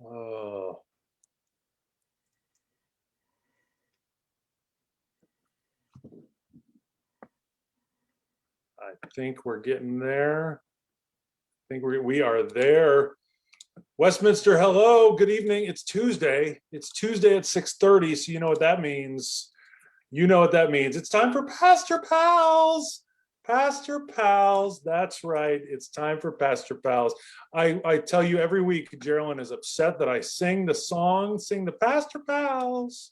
Oh, I think we're getting there. I think we are there. Westminster, hello, good evening. It's Tuesday. It's Tuesday at 6:30, so you know what that means. You know what that means. It's time for Pastor Pals. Pastor Pals. That's right. It's time for Pastor Pals. I tell you every week, Geraldine is upset that I sing the Pastor Pals.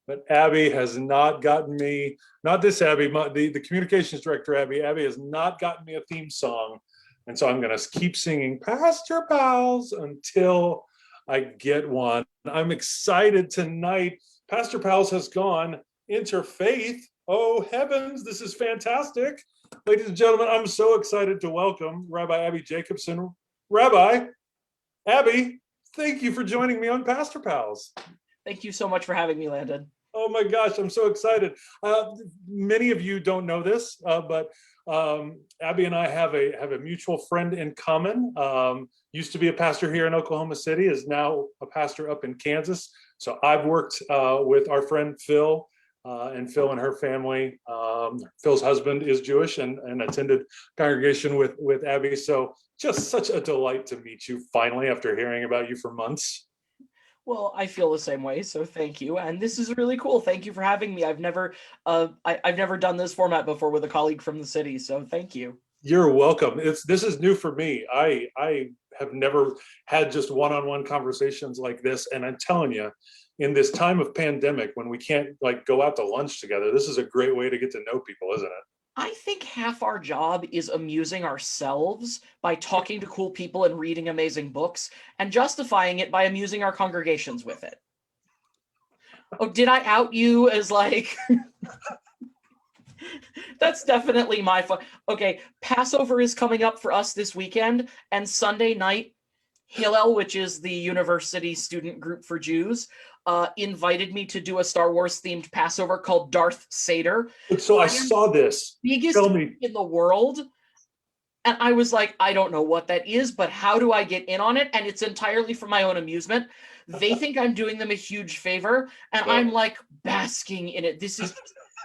But Abby has not gotten me, not this Abby, the communications director, Abby. Abby has not gotten me a theme song. And so I'm going to keep singing Pastor Pals until I get one. I'm excited tonight. Pastor Pals has gone interfaith. Oh, heavens, this is fantastic. Ladies and gentlemen, I'm so excited to welcome Rabbi Abby Jacobson. Rabbi, Abby, thank you for joining me on Pastor Pals. Thank you so much for having me, Landon. Oh my gosh, I'm so excited. Many of you don't know this, but Abby and I have a mutual friend in common. Used to be a pastor here in Oklahoma City, is now a pastor up in Kansas. So I've worked with our friend Phil and Phil and her family. Phil's husband is Jewish and attended congregation with Abby. So just such a delight to meet you finally after hearing about you for months. Well, I feel the same way, so thank you. And this is really cool. Thank you for having me. I've never done this format before with a colleague from the city, so thank you. You're welcome. This is new for me. I have never had just one-on-one conversations like this, and I'm telling you, in this time of pandemic when we can't like go out to lunch together, this is a great way to get to know people, isn't it? I think half our job is amusing ourselves by talking to cool people and reading amazing books, and justifying it by amusing our congregations with it. Oh, did I out you as like... That's definitely my fun. Okay, Passover is coming up for us this weekend, and Sunday night, Hillel, which is the university student group for Jews, invited me to do a Star Wars themed Passover called Darth Seder. So I saw this. Biggest in the world. And I was like, I don't know what that is, but how do I get in on it? And it's entirely for my own amusement. They think I'm doing them a huge favor, and I'm like basking in it. This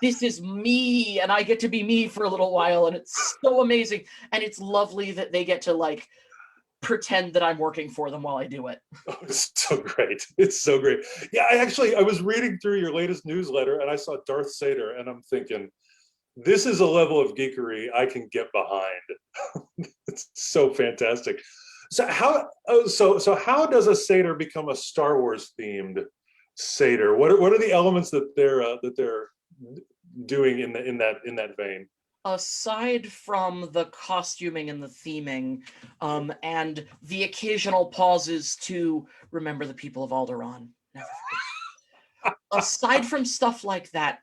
is me, and I get to be me for a little while, and it's so amazing. And it's lovely that they get to like pretend that I'm working for them while I do it. Oh, it's so great. It's so great. Yeah, I was reading through your latest newsletter and I saw Darth Seder and I'm thinking, this is a level of geekery I can get behind. It's so fantastic. So how does a Seder become a Star Wars themed Seder? What are the elements that they're doing in that vein? Aside from the costuming and the theming, and the occasional pauses to remember the people of Alderaan. Aside from stuff like that,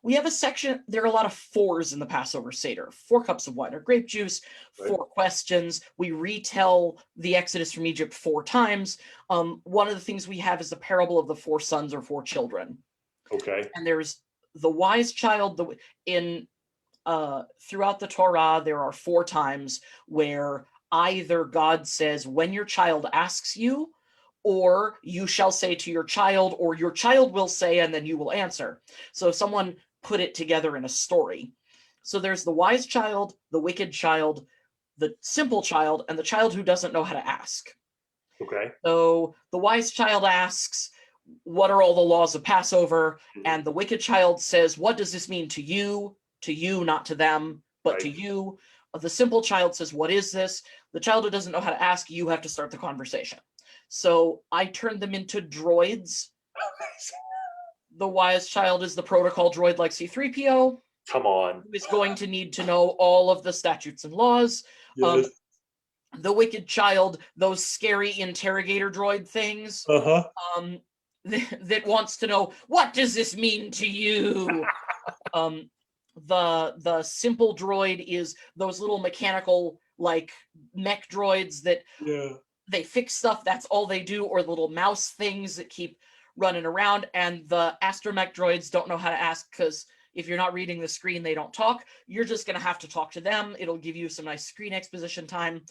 we have a section, there are a lot of fours in the Passover Seder. 4 cups of wine or grape juice, 4 questions. We retell the Exodus from Egypt 4 times. One of the things we have is the parable of the 4 sons or 4 children. Okay. And there's the wise child, throughout the Torah, there are 4 times where either God says, when your child asks you, or you shall say to your child, or your child will say, and then you will answer. So someone put it together in a story. So there's the wise child, the wicked child, the simple child, and the child who doesn't know how to ask. Okay. So the wise child asks, what are all the laws of Passover? And the wicked child says, what does this mean to you? To you, not to them, but to you. The simple child says, what is this? The child who doesn't know how to ask, you have to start the conversation. So I turned them into droids. The wise child is the protocol droid like C-3PO. Come on. Who is going to need to know all of the statutes and laws. Yes. The wicked child, those scary interrogator droid things. That wants to know, what does this mean to you? The simple droid is those little mechanical like mech droids that they fix stuff, that's all they do, or the little mouse things that keep running around. And the astromech droids don't know how to ask, because if you're not reading the screen, they don't talk. You're just going to have to talk to them. It'll give you some nice screen exposition time.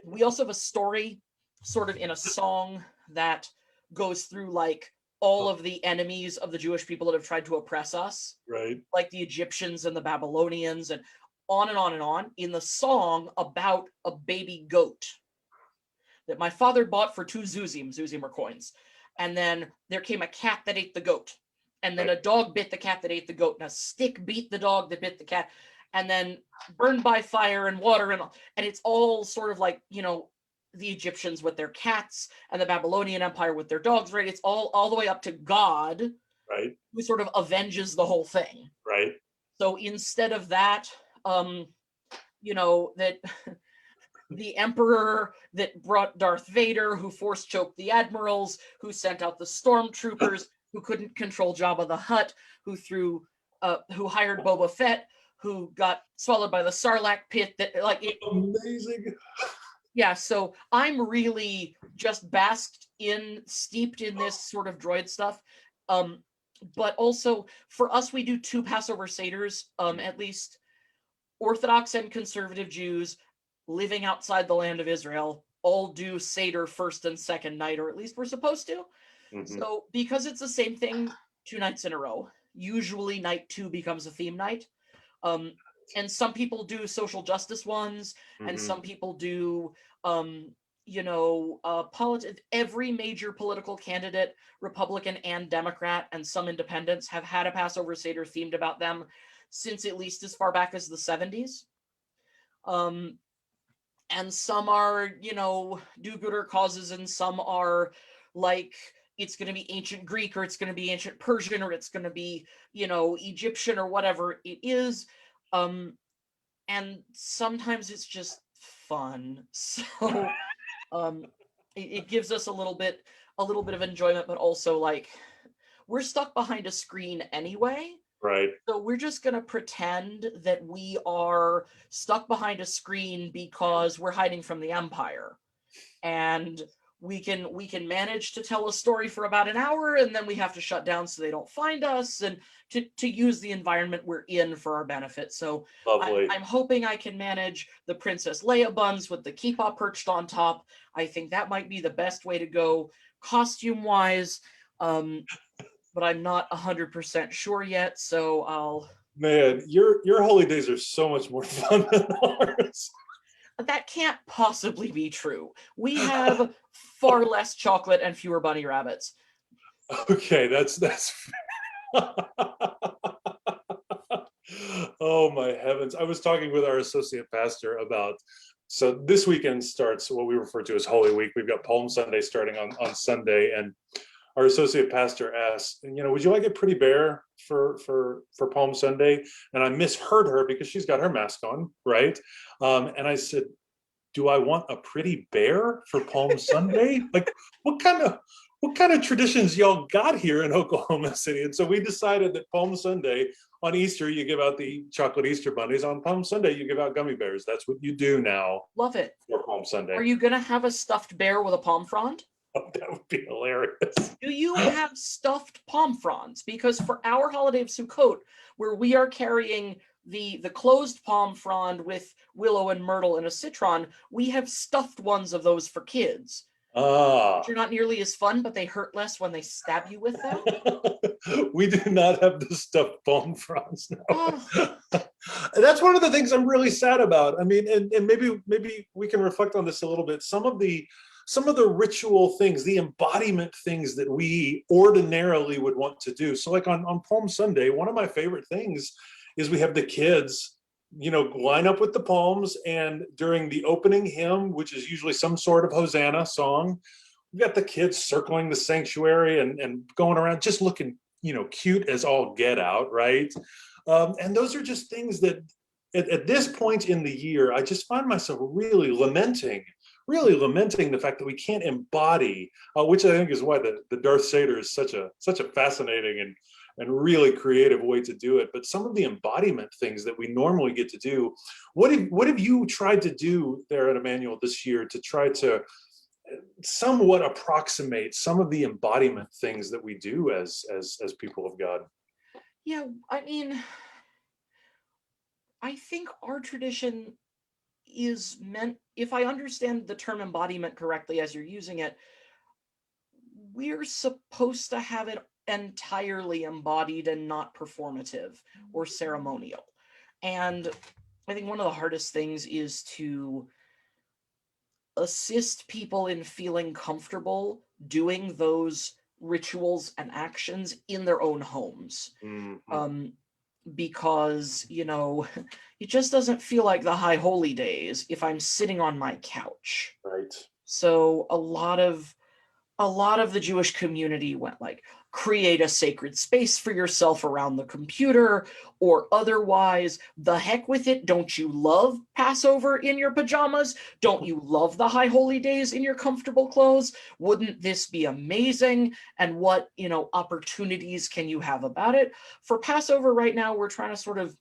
We also have a story sort of in a song that goes through like all of the enemies of the Jewish people that have tried to oppress us, Right. like the Egyptians and the Babylonians, and on and on and on, in the song about a baby goat that my father bought for 2 zuzim. Zuzim are coins. And then there came a cat that ate the goat. And then Right. a dog bit the cat that ate the goat. And a stick beat the dog that bit the cat. And then burned by fire and water. And it's all sort of like, you know, the Egyptians with their cats and the Babylonian Empire with their dogs, right? It's all the way up to God, Right. who sort of avenges the whole thing. Right. So instead of that, you know, that the emperor that brought Darth Vader, who force choked the admirals, who sent out the stormtroopers, who couldn't control Jabba the Hutt, who hired Boba Fett, who got swallowed by the Sarlacc pit. That like it, Amazing. yeah. So I'm really just steeped in this sort of droid stuff. But also for us, we do 2 Passover Seders, at least Orthodox and conservative Jews living outside the land of Israel all do Seder first and second night, or at least we're supposed to. Mhm. So because it's the same thing 2 nights in a row, usually night 2 becomes a theme night. And some people do social justice ones, and Mhm. some people do every major political candidate, Republican and Democrat, and some independents have had a Passover Seder themed about them since at least as far back as the 70s. And some are, you know, do-gooder causes, and some are like it's going to be ancient Greek, or it's going to be ancient Persian, or it's going to be, you know, Egyptian, or whatever it is. And sometimes it's just fun. So it gives us a little bit of enjoyment, but also like we're stuck behind a screen anyway. Right. So we're just going to pretend that we are stuck behind a screen because we're hiding from the Empire. And we can manage to tell a story for about an hour, and then we have to shut down so they don't find us, and to use the environment we're in for our benefit. So Lovely. I'm hoping I can manage the Princess Leia buns with the kippah perched on top. I think that might be the best way to go costume-wise. But I'm not 100% sure yet, so I'll... Man, your holy days are so much more fun than ours. That can't possibly be true. We have far less chocolate and fewer bunny rabbits. Okay, that's oh my heavens. I was talking with our associate pastor about, so this weekend starts what we refer to as Holy Week. We've got Palm Sunday starting on Sunday, and our associate pastor asked, you know, would you like a pretty bear for Palm Sunday? And I misheard her because she's got her mask on, right? And I said, do I want a pretty bear for Palm Sunday? Like, what kind of traditions y'all got here in Oklahoma City? And so we decided that Palm Sunday, on Easter, you give out the chocolate Easter bunnies. On Palm Sunday, you give out gummy bears. That's what you do now. Love it. For Palm Sunday. Are you gonna have a stuffed bear with a palm frond? Oh, that would be hilarious. Do you have stuffed palm fronds? Because for our holiday of Sukkot, where we are carrying the closed palm frond with willow and myrtle and a citron, we have stuffed ones of those for kids. Which are not nearly as fun, but they hurt less when they stab you with them. We do not have the stuffed palm fronds now. Oh. That's one of the things I'm really sad about. I mean, and maybe we can reflect on this a little bit. Some of the ritual things, the embodiment things that we ordinarily would want to do. So like on Palm Sunday, one of my favorite things is we have the kids, you know, line up with the palms, and during the opening hymn, which is usually some sort of Hosanna song, we've got the kids circling the sanctuary and going around just looking, you know, cute as all get out, right? And those are just things that at this point in the year, I just find myself really lamenting the fact that we can't embody, which I think is why the Darth Seder is such a fascinating and really creative way to do it. But some of the embodiment things that we normally get to do, what have you tried to do there at Emmanuel this year to try to somewhat approximate some of the embodiment things that we do as people of God? Yeah, I mean, I think our tradition is meant, if I understand the term embodiment correctly as you're using it, we're supposed to have it entirely embodied and not performative or ceremonial. And I think one of the hardest things is to assist people in feeling comfortable doing those rituals and actions in their own homes. Because, it just doesn't feel like the high holy days if I'm sitting on my couch. Right. So a lot of the Jewish community went like, create a sacred space for yourself around the computer or otherwise. The heck with it. Don't you love Passover in your pajamas? Don't you love the high holy days in your comfortable clothes? Wouldn't this be amazing? And what, opportunities can you have about it? For Passover right now, we're trying to sort of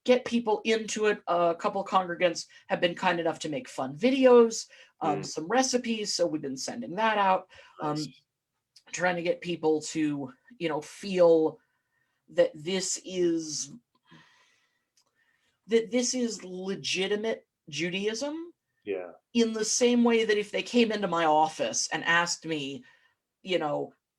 get people into it. A couple of congregants have been kind enough to make fun videos, some recipes. So we've been sending that out, trying to get people to, feel that this is legitimate Judaism. Yeah. In the same way that if they came into my office and asked me,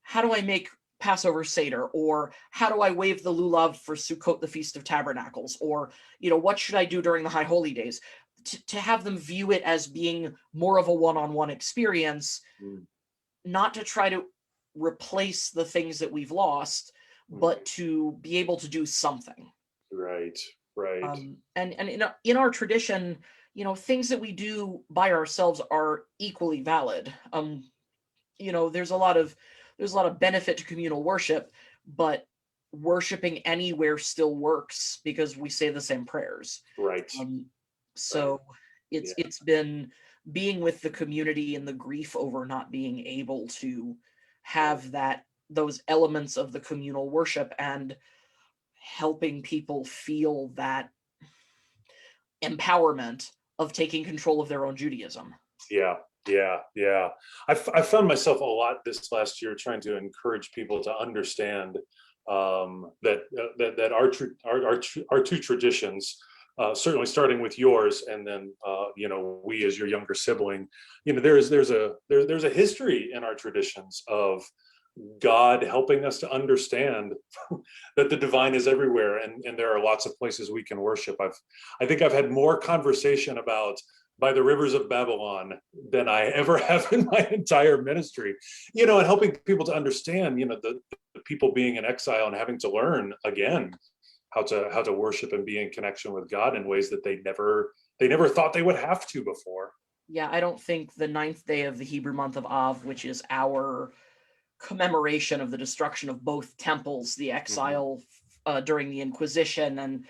how do I make Passover Seder, or how do I wave the lulav for Sukkot, the Feast of Tabernacles, or, what should I do during the High Holy Days, to have them view it as being more of a one-on-one experience, not to try to replace the things that we've lost, but to be able to do something. Right. And in our tradition, things that we do by ourselves are equally valid. There's a lot of benefit to communal worship, but worshiping anywhere still works because we say the same prayers. Right. It's been being with the community and the grief over not being able to have those elements of the communal worship and helping people feel that empowerment of taking control of their own Judaism. Yeah. I found myself a lot this last year trying to encourage people to understand that our two traditions, certainly starting with yours, and then we as your younger sibling, there's a history in our traditions of God helping us to understand that the divine is everywhere, and there are lots of places we can worship. I think I've had more conversation about by the rivers of Babylon than I ever have in my entire ministry, and helping people to understand, the people being in exile and having to learn again how to worship and be in connection with God in ways that they never thought they would have to before. Yeah, I don't think the 9th day of the Hebrew month of Av, which is our commemoration of the destruction of both temples, the exile during the Inquisition, and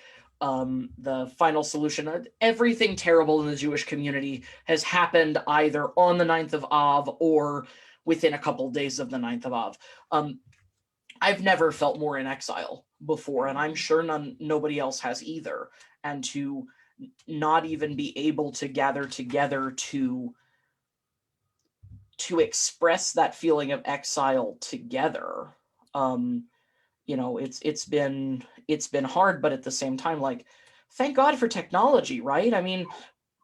the final solution. Everything terrible in the Jewish community has happened either on the 9th of Av or within a couple of days of the 9th of Av. I've never felt more in exile before, and I'm sure nobody else has either. And to not even be able to gather together to express that feeling of exile together, it's been hard, but at the same time, like, thank God for technology, right? I mean,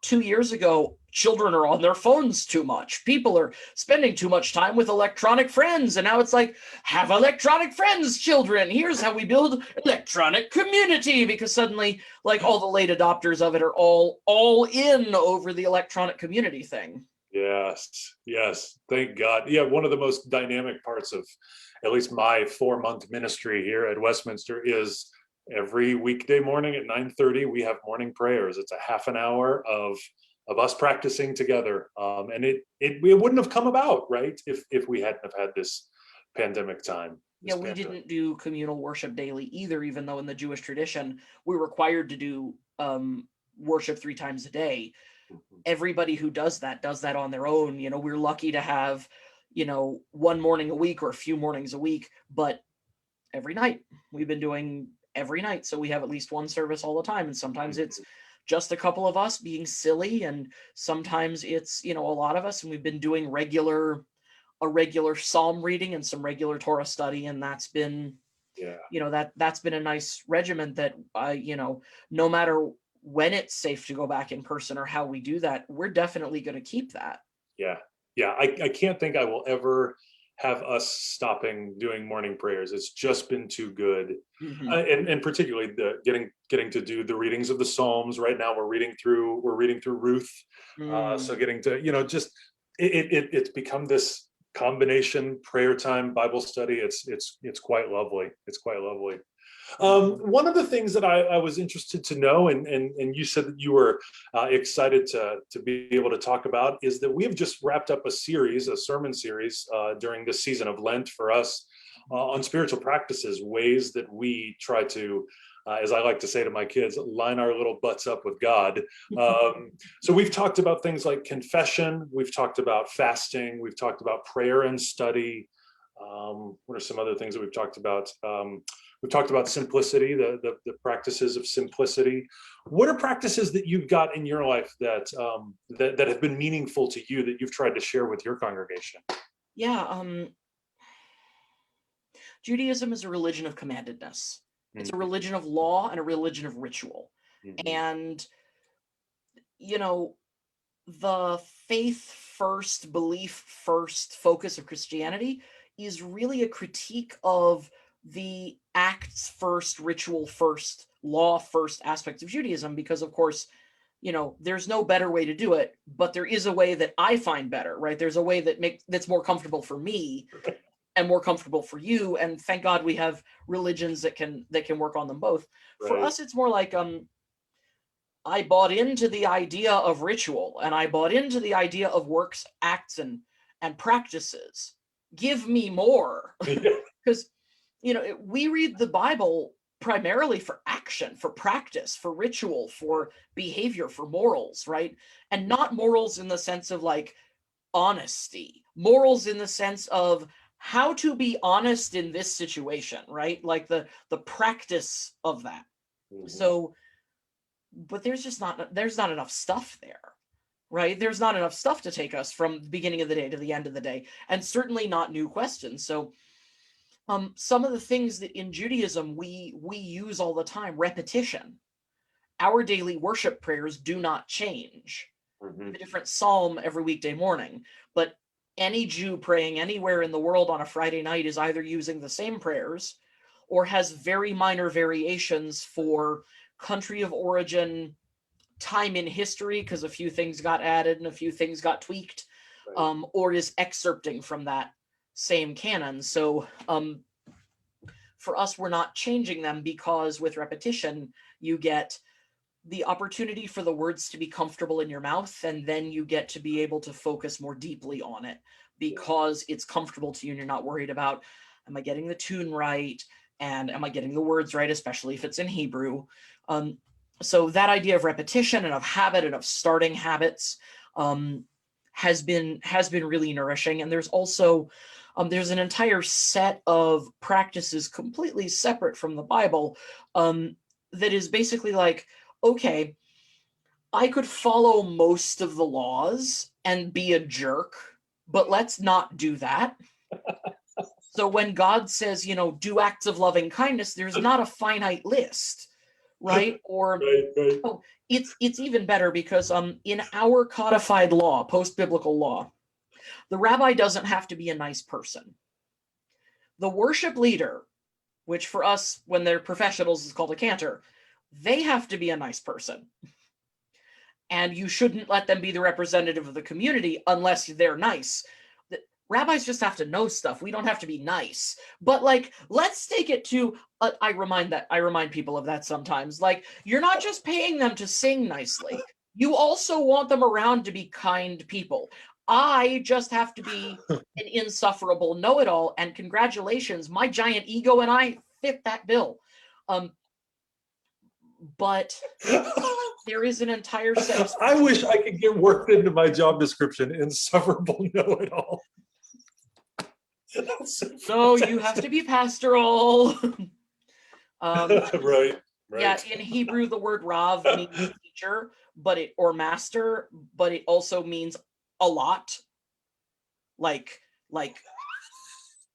2 years ago, children are on their phones too much. People are spending too much time with electronic friends. And now it's like, have electronic friends, children. Here's how we build electronic community, because suddenly, like, all the late adopters of it are all in over the electronic community thing. Yes. Thank God. Yeah. One of the most dynamic parts of at least my 4-month ministry here at Westminster is every weekday morning at 9:30, we have morning prayers. It's a half an hour of us practicing together. And it wouldn't have come about, right, if we hadn't have had this pandemic time. Yeah, we didn't do communal worship daily either, even though in the Jewish tradition, we're required to do worship 3 times a day. Everybody who does that on their own. We're lucky to have, one morning a week or a few mornings a week, but every night we've been doing every night. So we have at least one service all the time. And sometimes it's just a couple of us being silly. And sometimes it's, a lot of us, and we've been doing a regular Psalm reading and some regular Torah study. And that's been, that's been a nice regiment that, no matter when it's safe to go back in person or how we do that, we're definitely going to keep that. Yeah. Yeah. I can't think I will ever have us stopping doing morning prayers. It's just been too good. Mhm. And particularly the getting to do the readings of the Psalms. Right now we're reading through Ruth. So getting to, just it's become this combination prayer time, Bible study. It's quite lovely. It's quite lovely. One of the things that I was interested to know, and you said that you were excited to be able to talk about, is that we have just wrapped up a sermon series during this season of Lent for us on spiritual practices, ways that we try to, as I like to say to my kids, line our little butts up with God. So we've talked about things like confession, we've talked about fasting, we've talked about prayer and study. What are some other things that we've talked about? We've talked about simplicity, the practices of simplicity. What are practices that you've got in your life that that have been meaningful to you that you've tried to share with your congregation? Yeah, Judaism is a religion of commandedness. It's a religion of law and a religion of ritual. Mhm. And, the faith first, belief first focus of Christianity is really a critique of the acts first, ritual first, law first aspects of Judaism, because of course, there's no better way to do it, but there is a way that I find better, right? There's a way that's more comfortable for me and more comfortable for you. And thank God we have religions that can work on them both. For Right. us, it's more like I bought into the idea of ritual, and I bought into the idea of works, acts, and practices. Give me more. Because we read the Bible primarily for action, for practice, for ritual, for behavior, for morals, right? And not morals in the sense of like honesty, morals in the sense of how to be honest in this situation, right? Like the practice of that. Mhm. So, but there's not enough stuff there, right? There's not enough stuff to take us from the beginning of the day to the end of the day, and certainly not new questions. So some of the things that in Judaism we use all the time, repetition. Our daily worship prayers do not change. Mhm. A different psalm every weekday morning, but any Jew praying anywhere in the world on a Friday night is either using the same prayers or has very minor variations for country of origin, time in history, because a few things got added and a few things got tweaked, Right. or is excerpting from that same canon. So for us, we're not changing them because with repetition, you get the opportunity for the words to be comfortable in your mouth, and then you get to be able to focus more deeply on it because it's comfortable to you and you're not worried about, am I getting the tune right? And am I getting the words right, especially if it's in Hebrew? So that idea of repetition and of habit and of starting habits has been really nourishing. And there's also there's an entire set of practices completely separate from the Bible that is basically like, okay, I could follow most of the laws and be a jerk, but let's not do that. So when God says, do acts of loving kindness, there's not a finite list, right? Or Right. oh, it's even better because in our codified law, post-biblical law, the rabbi doesn't have to be a nice person. The worship leader, which for us, when they're professionals, is called a cantor, they have to be a nice person. And you shouldn't let them be the representative of the community unless they're nice. The rabbis just have to know stuff. We don't have to be nice. But like, let's take it to I remind people of that sometimes. Like, you're not just paying them to sing nicely. You also want them around to be kind people. I just have to be an insufferable know-it-all, and congratulations, my giant ego and I fit that bill. But there is an entire set of I wish I could get worked into my job description, insufferable know-it-all. So you have to be pastoral. Right. Yeah, in Hebrew, the word Rav means teacher, or master, but it also means a lot, like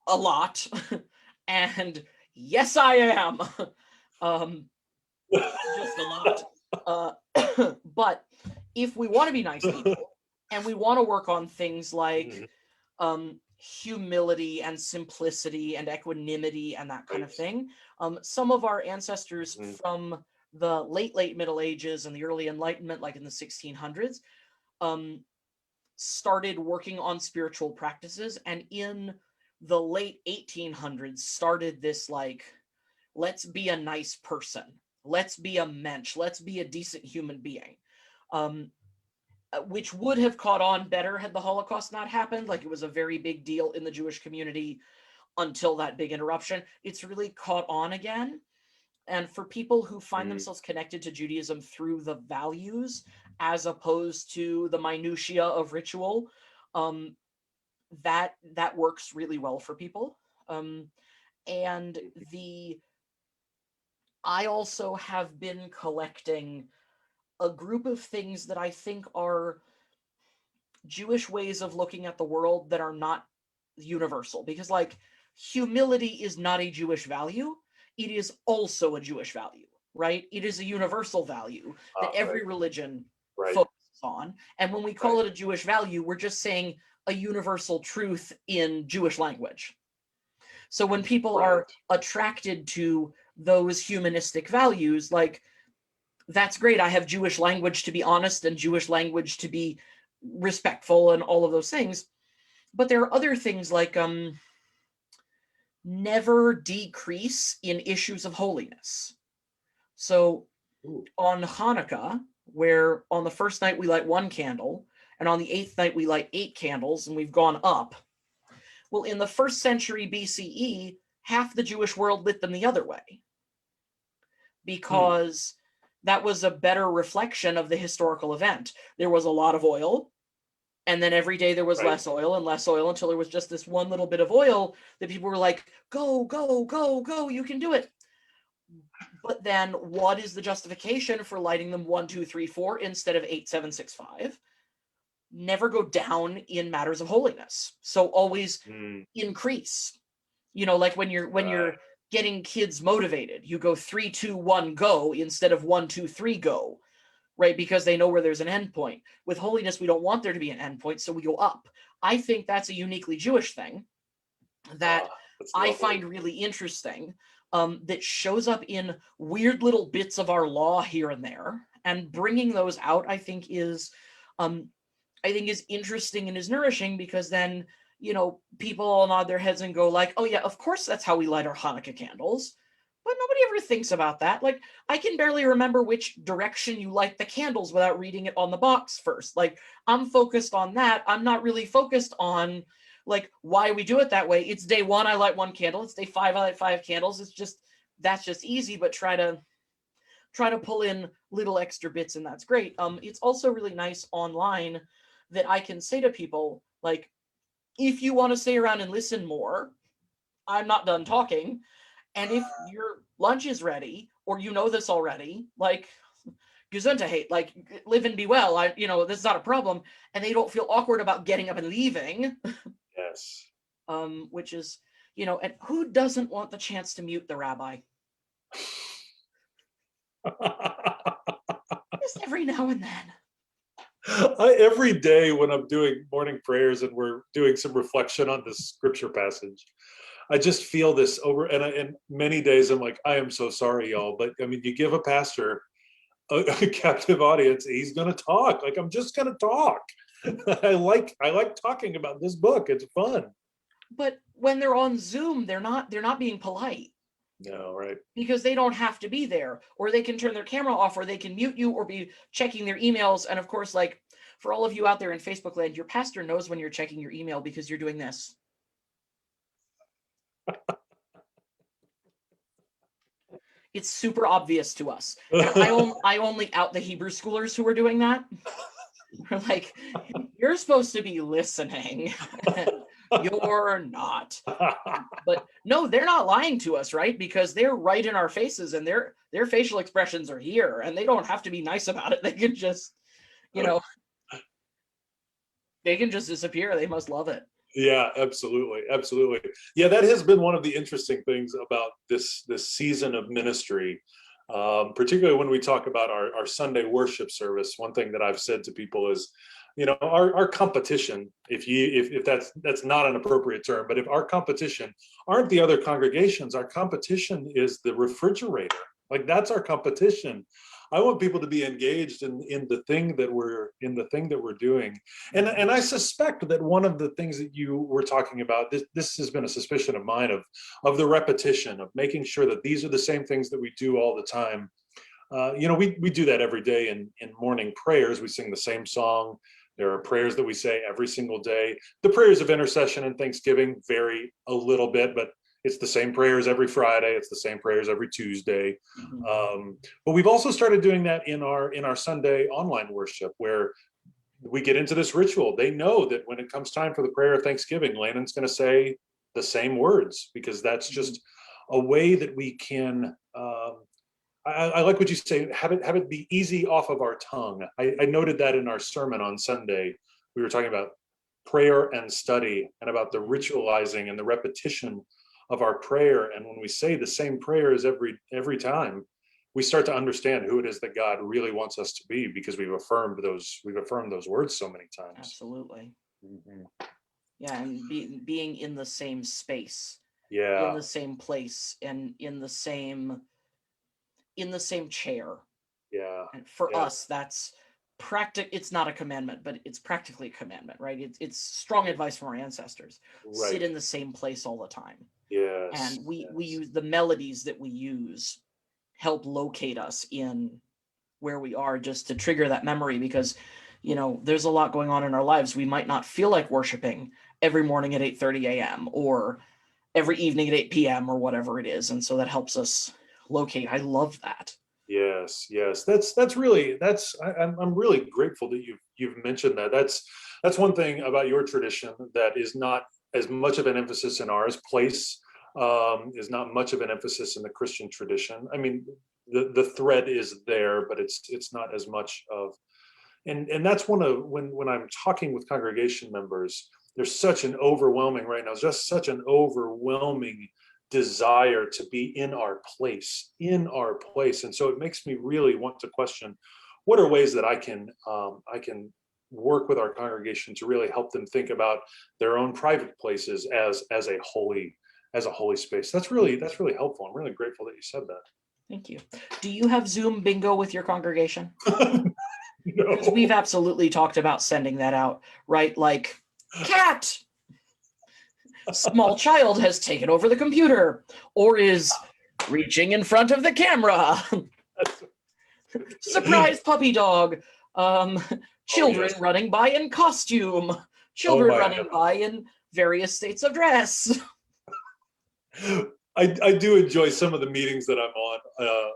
a lot. And yes, I am. Just a lot. Uh, but if we want to be nice people and we want to work on things like humility and simplicity and equanimity and that kind of thing, some of our ancestors from the late Middle Ages and the early Enlightenment, like in the 1600s, started working on spiritual practices, and in the late 1800s started this like, let's be a nice person, let's be a mensch, let's be a decent human being, which would have caught on better had the Holocaust not happened. Like, it was a very big deal in the Jewish community until that big interruption. It's really caught on again. And for people who find themselves connected to Judaism through the values as opposed to the minutiae of ritual, that works really well for people. And I also have been collecting a group of things that I think are Jewish ways of looking at the world that are not universal, because like humility is not a Jewish value. It is also a Jewish value, right? It is a universal value that every religion focuses on. And when we call it a Jewish value, we're just saying a universal truth in Jewish language. So when people are attracted to those humanistic values, like, that's great. I have Jewish language to be honest and Jewish language to be respectful and all of those things. But there are other things like never decrease in issues of holiness. So on Hanukkah, where on the first night we light one candle, and on the 8th night we light 8 candles, and we've gone up. Well, in the 1st century BCE, half the Jewish world lit them the other way, because that was a better reflection of the historical event. There was a lot of oil, and then every day there was less oil and less oil, until there was just this one little bit of oil that people were like, go, go, go, go, you can do it. But then what is the justification for lighting them 1, 2, 3, 4 instead of 8, 7, 6, 5? Never go down in matters of holiness. So always increase. You know, like when you're getting kids motivated, you go 3, 2, 1, go instead of 1, 2, 3, go. Right? Because they know where there's an end point. With holiness, we don't want there to be an end point, so we go up. I think that's a uniquely Jewish thing that I find really interesting, that shows up in weird little bits of our law here and there. And bringing those out, I think is interesting and is nourishing, because then, you know, people all nod their heads and go like, oh yeah, of course that's how we light our Hanukkah candles. But nobody ever thinks about that. Like, I can barely remember which direction you light the candles without reading it on the box first. Like, I'm focused on that. I'm not really focused on like why we do it that way. It's day 1, I light 1 candle. It's day 5, I light 5 candles. It's just, that's just easy, but try to pull in little extra bits, and that's great. It's also really nice online that I can say to people, like, if you want to stay around and listen more, I'm not done talking. And if your lunch is ready, or you know this already, like, Gesundheit, like, live and be well, this is not a problem. And they don't feel awkward about getting up and leaving. Yes. Which is, and who doesn't want the chance to mute the rabbi? Just every now and then. Every day when I'm doing morning prayers and we're doing some reflection on this scripture passage, I just feel this over, and many days I'm like, I am so sorry, y'all. But I mean, you give a pastor a captive audience, he's gonna talk. Like, I'm just gonna talk. I like talking about this book. It's fun. But when they're on Zoom, they're not being polite. No, right. Because they don't have to be there, or they can turn their camera off, or they can mute you, or be checking their emails. And of course, like, for all of you out there in Facebook land, your pastor knows when you're checking your email because you're doing this. It's super obvious to us. And I only out the Hebrew schoolers who are doing that. We're like, you're supposed to be listening. You're not. But no, they're not lying to us, right? Because they're right in our faces, and their facial expressions are here, and they don't have to be nice about it. They can just, they can just disappear. They must love it. Yeah, absolutely. Absolutely. Yeah, that has been one of the interesting things about this season of ministry. Particularly when we talk about our Sunday worship service. One thing that I've said to people is, our competition, if that's not an appropriate term, but if our competition aren't the other congregations, our competition is the refrigerator. Like, that's our competition. I want people to be engaged in the thing that we're doing. And I suspect that one of the things that you were talking about, this has been a suspicion of mine, of the repetition, of making sure that these are the same things that we do all the time. We do that every day in morning prayers. We sing the same song. There are prayers that we say every single day. The prayers of intercession and thanksgiving vary a little bit, but it's the same prayers every Friday. It's the same prayers every Tuesday. But we've also started doing that in our Sunday online worship, where we get into this ritual. They know that when it comes time for the prayer of thanksgiving, Landon's going to say the same words, because that's just a way that we can. I like what you say. Have it be easy off of our tongue. I noted that in our sermon on Sunday. We were talking about prayer and study, and about the ritualizing and the repetition of our prayer. And when we say the same prayers every time, we start to understand who it is that God really wants us to be, because we've affirmed those words so many times. Absolutely. Yeah, and being in the same space, Yeah, in the same place, and in the same chair. yeah. And for us, that's it's not a commandment, but it's practically a commandment, right? It's strong advice from our ancestors. Right. Sit in the same place all the time. Yes. And we use the melodies that we use help locate us in where we are, just to trigger that memory, because there's a lot going on in our lives. We might not feel like worshiping every morning at 8:30 a.m. or every evening at 8 p.m. or whatever it is, and so that helps us locate. I love that. Yes. I'm really grateful that you've mentioned that. That's one thing about your tradition that is not as much of an emphasis in ours. Place is not much of an emphasis in the Christian tradition. I mean, the thread is there, but it's not as much of. And that's one of when I'm talking with congregation members, there's such an overwhelming right now, just such an overwhelming desire to be in our place. And so it makes me really want to question, what are ways that I can work with our congregation to really help them think about their own private places as a holy space. That's really helpful. I'm really grateful that you said that. Thank you. Do you have Zoom bingo with your congregation? No. Because we've absolutely talked about sending that out, right? Like, cat, small child has taken over the computer, or is reaching in front of the camera. Surprise puppy dog. Children running by in costume. Children running by in various states of dress. I do enjoy some of the meetings that I'm on.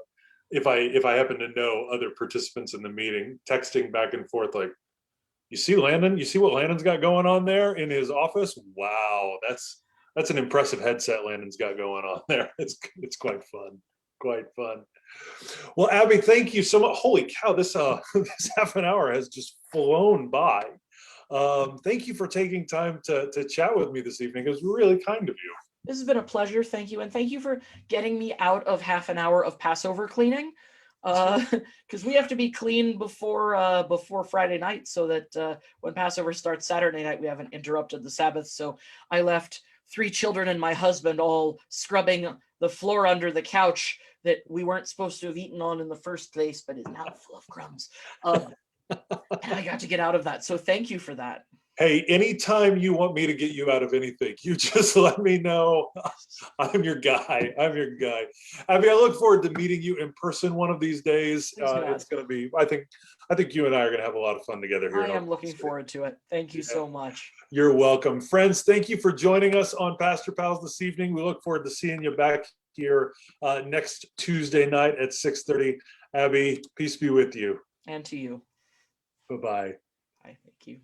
If I happen to know other participants in the meeting, texting back and forth, like, you see Landon? You see what Landon's got going on there in his office? Wow, that's an impressive headset Landon's got going on there. It's quite fun. Quite fun. Well, Abby, thank you so much. Holy cow, this this half an hour has just flown by. Thank you for taking time to chat with me this evening. It was really kind of you. This has been a pleasure. Thank you. And thank you for getting me out of half an hour of Passover cleaning. Because we have to be clean before Friday night, so that when Passover starts Saturday night, we haven't interrupted the Sabbath. So I left 3 children and my husband all scrubbing the floor under the couch that we weren't supposed to have eaten on in the first place, but is now full of crumbs. And I got to get out of that. So thank you for that. Hey, anytime you want me to get you out of anything, you just let me know. I'm your guy. Abby, I look forward to meeting you in person one of these days. It's going to be, I think you and I are going to have a lot of fun together here. I am looking forward to it. Thank you so much. You're welcome. Friends, thank you for joining us on Pastor Pals this evening. We look forward to seeing you back here next Tuesday night at 6:30. Abby, peace be with you. And to you. Bye-bye. Bye. Thank you.